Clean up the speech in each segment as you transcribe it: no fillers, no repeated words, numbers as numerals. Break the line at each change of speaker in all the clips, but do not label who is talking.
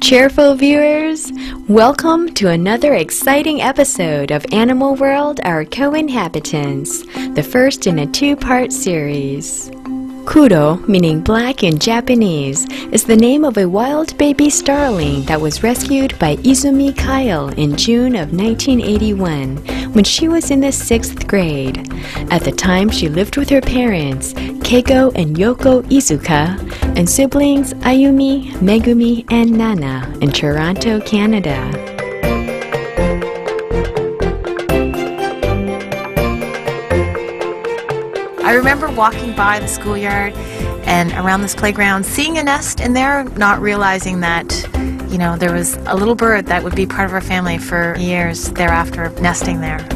cheerful viewers, welcome to another exciting episode of Animal World, Our Co-Inhabitants, the first in a two-part series. Kuro, meaning black in Japanese, is the name of a wild baby starling that was rescued by Izumi Kyle in June of 1981 when she was in the 6th grade. At the time, she lived with her parents, Keiko and Yoko Izuka, and siblings Ayumi, Megumi, and Nana in Toronto, Canada.
I remember walking by the schoolyard and around this playground, seeing a nest in there, not realizing that, there was a little bird that would be part of our family for years thereafter, nesting there.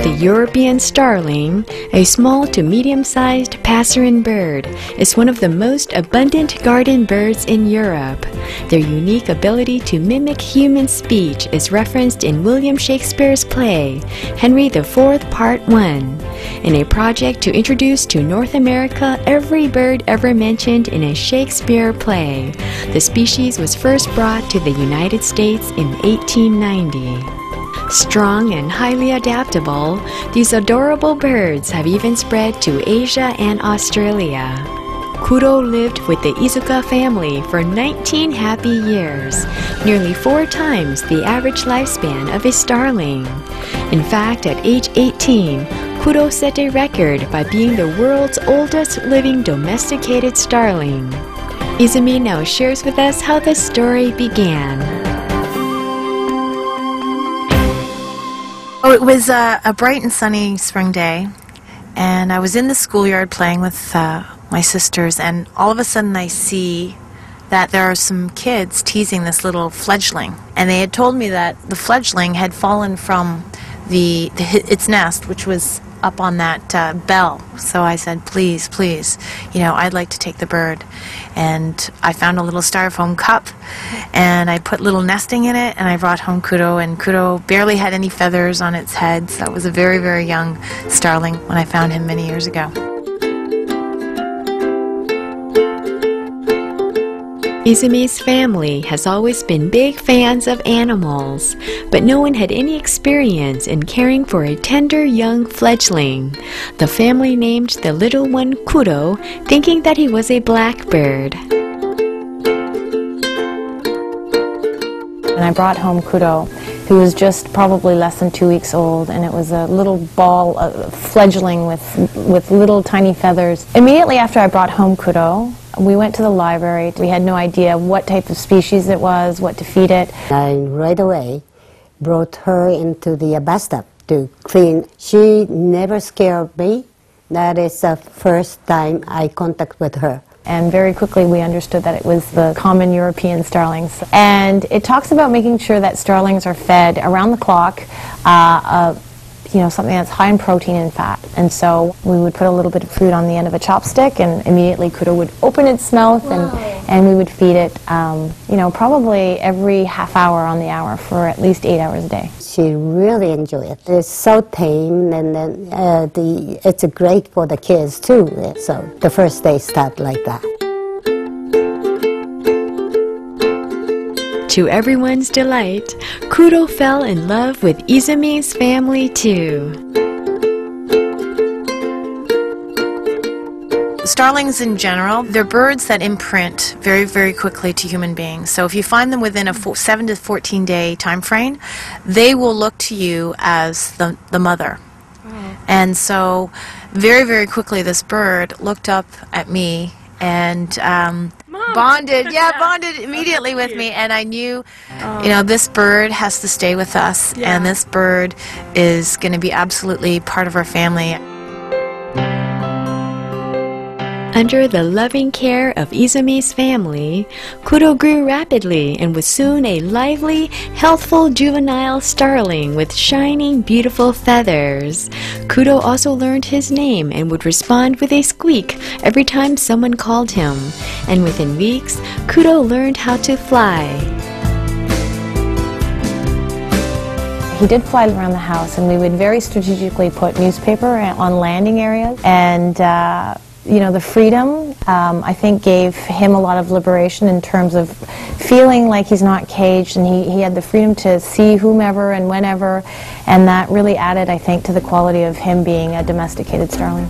The European starling, a small to medium-sized passerine bird, is one of the most abundant garden birds in Europe. Their unique ability to mimic human speech is referenced in William Shakespeare's play, Henry IV, Part 1. In a project to introduce to North America every bird ever mentioned in a Shakespeare play, the species was first brought to the United States in 1890. Strong and highly adaptable, these adorable birds have even spread to Asia and Australia. Kuro lived with the Izuka family for 19 happy years, nearly 4 times the average lifespan of a starling. In fact, at age 18, Kuro set a record by being the world's oldest living domesticated starling. Izumi now shares with us how the story began.
Oh, it was a bright and sunny spring day, and I was in the schoolyard playing with my sisters, and all of a sudden I see that there are some kids teasing this little fledgling, and they had told me that the fledgling had fallen from its nest, which was up on that bell. So I said, please, I'd like to take the bird. And I found a little styrofoam cup, and I put little nesting in it, and I brought home Kuro, and Kuro barely had any feathers on its head, so it was a very, very young starling when I found him many years ago.
Izumi's family has always been big fans of animals, but no one had any experience in caring for a tender young fledgling. The family named the little one Kuro, thinking that he was a blackbird.
And I brought home Kuro, who was just probably less than 2 weeks old, and it was a little ball, a fledgling with little tiny feathers. Immediately after I brought home Kuro, we went to the library. We had no idea what type of species it was, what to feed it.
I right away brought her into the bathtub to clean. She never scared me. That is the first time I contact with her.
And very quickly we understood that it was the common European starlings. And it talks about making sure that starlings are fed around the clock, something that's high in protein and fat. And so we would put a little bit of food on the end of a chopstick, and immediately Kuro would open its mouth, and we would feed it, probably every half hour on the hour for at least 8 hours a day.
She really enjoyed it. It's so tame, and then it's great for the kids too. So the first day start like that.
To everyone's delight, Kuro fell in love with Izumi's family too.
Starlings in general, they're birds that imprint very, very quickly to human beings. So if you find them within a 7 to 14 day time frame, they will look to you as the mother. Oh. And so very, very quickly this bird looked up at me and bonded immediately with me, and I knew, this bird has to stay with us, and this bird is going to be absolutely part of our family.
Under the loving care of Izumi's family, Kuro grew rapidly and was soon a lively, healthful juvenile starling with shining, beautiful feathers. Kuro also learned his name and would respond with a squeak every time someone called him. And within weeks, Kuro learned how to fly.
He did fly around the house, and we would very strategically put newspaper on landing areas, and you know, the freedom, I think, gave him a lot of liberation in terms of feeling like he's not caged, and he had the freedom to see whomever and whenever, and that really added, I think, to the quality of him being a domesticated starling.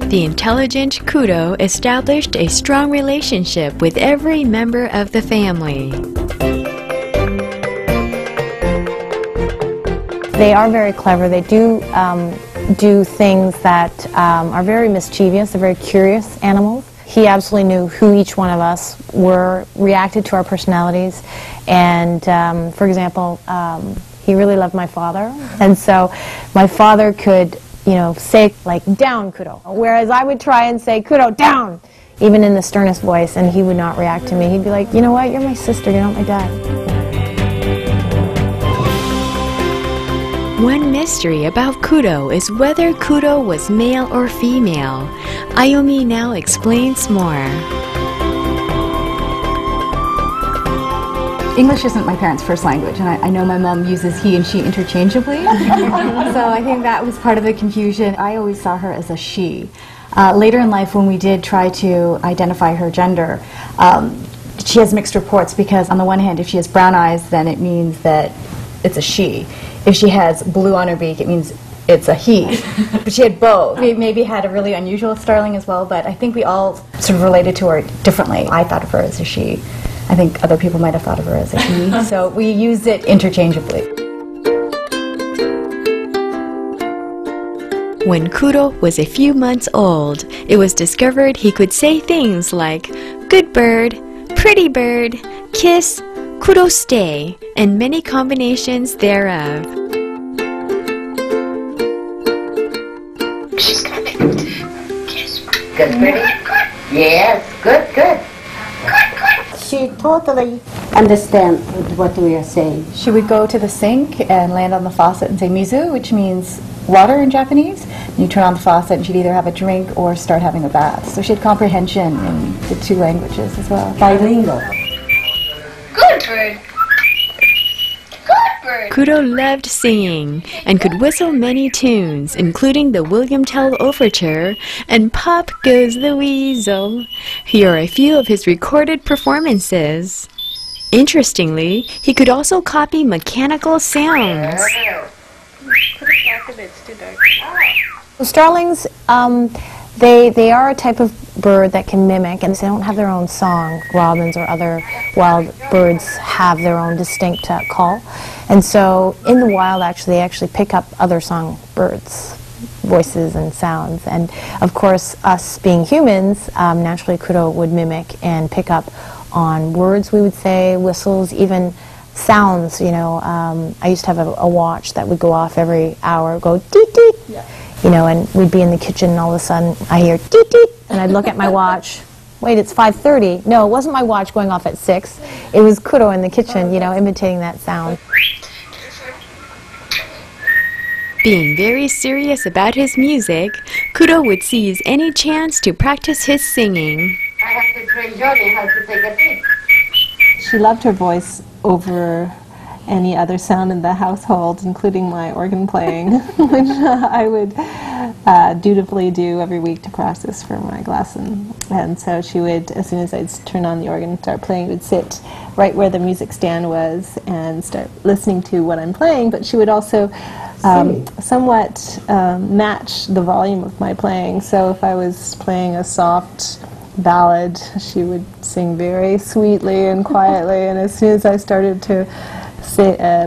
The intelligent Kudo established a strong relationship with every member of the family.
They are very clever. They do things that are very mischievous. They're very curious animals. He absolutely knew who each one of us were, reacted to our personalities, and for example, he really loved my father, and so my father could, you know, say, like, down, Kudo, whereas I would try and say, Kudo, down, even in the sternest voice, and he would not react to me. He'd be like, you know what, you're my sister, you're not my dad.
One mystery about Kudo is whether Kudo was male or female. Ayomi now explains more.
English isn't my parents' first language, and I know my mom uses he and she interchangeably, so I think that was part of the confusion. I always saw her as a she. Later in life, when we did try to identify her gender, she has mixed reports, because on the one hand, if she has brown eyes, then it means that it's a she. If she has blue on her beak, it means it's a he. But she had both. We maybe had a really unusual starling as well, but I think we all sort of related to her differently. I thought of her as a she. I think other people might have thought of her as a he, so we use it interchangeably.
When Kudo was a few months old, it was discovered he could say things like good bird, pretty bird, kiss, Kudo stay, and many combinations thereof.
She's gonna make a kiss. Good, pretty? Yes, good, good.
She totally understands what we are saying.
She would go to the sink and land on the faucet and say mizu, which means water in Japanese. And you turn on the faucet and she'd either have a drink or start having a bath. So she had comprehension in the two languages as well.
Bilingual.
Good bird. Good bird.
Kudo loved singing and could whistle many tunes, including the William Tell Overture and Pop Goes the Weasel. Here are a few of his recorded performances. Interestingly, he could also copy mechanical sounds.
Starlings, they are a type of bird that can mimic, and they don't have their own song. Robins or other wild birds have their own distinct call. And so in the wild, they actually pick up other songbirds' voices and sounds. And of course, us being humans, naturally Kudo would mimic and pick up on words, we would say, whistles, even sounds. You know, I used to have a watch that would go off every hour, go deet deet. Yeah. You know, and we'd be in the kitchen and all of a sudden I hear deet deet, and I'd look at my watch. Wait, it's 5:30. No, it wasn't my watch going off at 6. It was Kudo in the kitchen, you know, imitating that sound.
Being very serious about his music, Kudo would seize any chance to practice his singing.
I have to train Johnny how to take a seat.
She loved her voice over any other sound in the household, including my organ playing, which I would dutifully do every week to practice for my lesson. And so she would, as soon as I'd turn on the organ and start playing, would sit right where the music stand was and start listening to what I'm playing, but she would also somewhat match the volume of my playing. So if I was playing a soft ballad, she would sing very sweetly and quietly, and as soon as I started to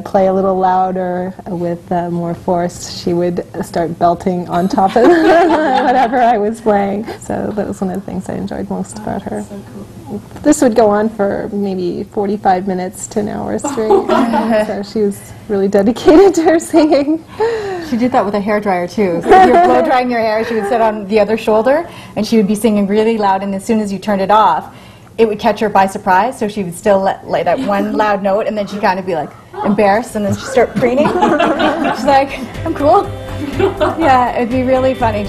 play a little louder with more force, she would start belting on top of whatever I was playing. So that was one of the things I enjoyed most about her. So cool. This would go on for maybe 45 minutes to an hour straight. So she was really dedicated to her singing.
She did that with a hairdryer too. So if you're blow drying your hair, she would sit on the other shoulder and she would be singing really loud, and as soon as you turned it off, it would catch her by surprise, so she would still let that one loud note, and then she'd kind of be like embarrassed, and then she'd start preening. She's like, I'm cool. Yeah, it'd be really funny.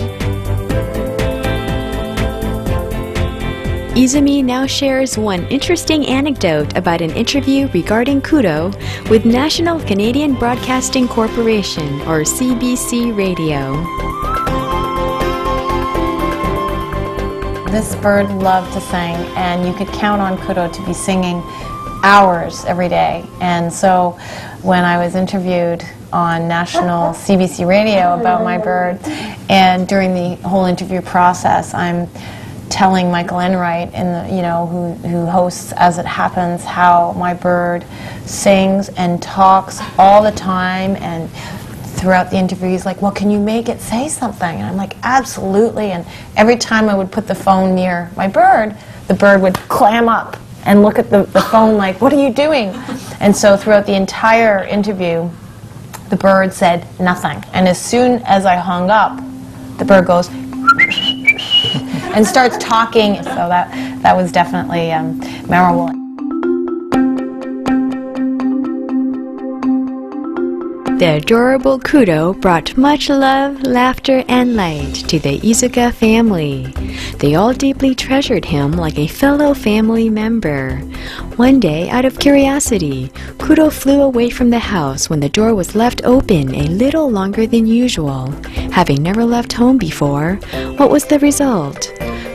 Izumi now shares one interesting anecdote about an interview regarding kudo with National Canadian Broadcasting Corporation, or CBC Radio.
This bird loved to sing, and you could count on kudo to be singing hours every day. And so when I was interviewed on national CBC Radio about my bird, and during the whole interview process, I'm telling Michael Enright, who hosts As It Happens, how my bird sings and talks all the time. And throughout the interview, he's like, well, can you make it say something? And I'm like, absolutely. And every time I would put the phone near my bird, the bird would clam up and look at the phone like, what are you doing? And so throughout the entire interview, the bird said nothing. And as soon as I hung up, the bird goes and starts talking. So that was definitely memorable.
The adorable kudo brought much love, laughter, and light to the Izuka family. They all deeply treasured him like a fellow family member. One day, out of curiosity, kudo flew away from the house when the door was left open a little longer than usual. Having never left home before, what was the result?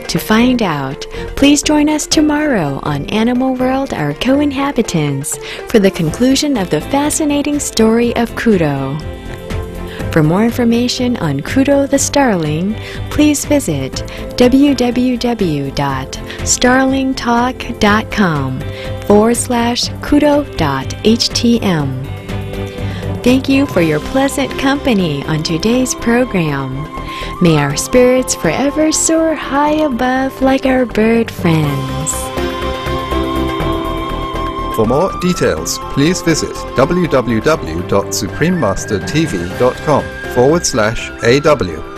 To find out, please join us tomorrow on Animal World, Our Co-Inhabitants, for the conclusion of the fascinating story of kudo. For more information on kudo the starling, please visit www.starlingtalk.com/kudo.htm. Thank you for your pleasant company on today's program. May our spirits forever soar high above like our bird friends.
For more details, please visit www.suprememastertv.com/AW.